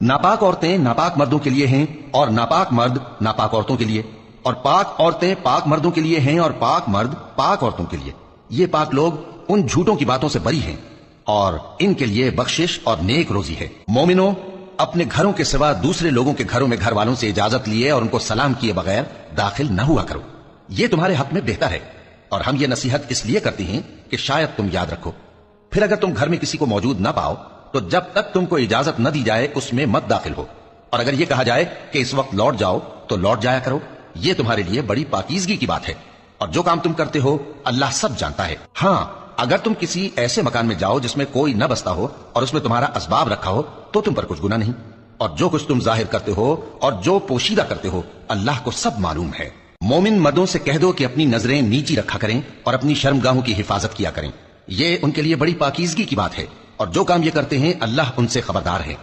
नापाक औरतें नापाक मर्दों के लिए हैं और नापाक मर्द नापाक औरतों के लिए, और पाक औरतें पाक मर्दों के लिए हैं और पाक मर्द पाक औरतों के लिए। ये पाक लोग उन झूठों की बातों से बरी हैं और इनके लिए बख्शिश और नेक रोजी है। मोमिनो, अपने घरों के सिवा दूसरे लोगों के घरों में घर वालों से इजाजत लिए और उनको सलाम किए बगैर दाखिल न हुआ करो। ये तुम्हारे हक में बेहतर है, और हम ये नसीहत इसलिए करती हैं कि शायद तुम याद रखो। फिर अगर तुम घर में किसी को मौजूद ना पाओ तो जब तक तुमको इजाजत न दी जाए उसमें मत दाखिल हो, और अगर यह कहा जाए कि इस वक्त लौट जाओ तो लौट जाया करो। यह तुम्हारे लिए बड़ी पाकीज़गी की बात है, और जो काम तुम करते हो अल्लाह सब जानता है। हाँ, अगर तुम किसी ऐसे मकान में जाओ जिसमें कोई न बसता हो और उसमें तुम्हारा असबाब रखा हो तो तुम पर कुछ गुनाह नहीं, और जो कुछ तुम जाहिर करते हो और जो पोशीदा करते हो अल्लाह को सब मालूम है। मोमिन मर्दों से कह दो कि अपनी नजरें नीची रखा करें और अपनी शर्मगाहों की हिफाजत किया करें। यह उनके लिए बड़ी पाकीज़गी की बात है, और जो काम ये करते हैं अल्लाह उनसे खबरदार है।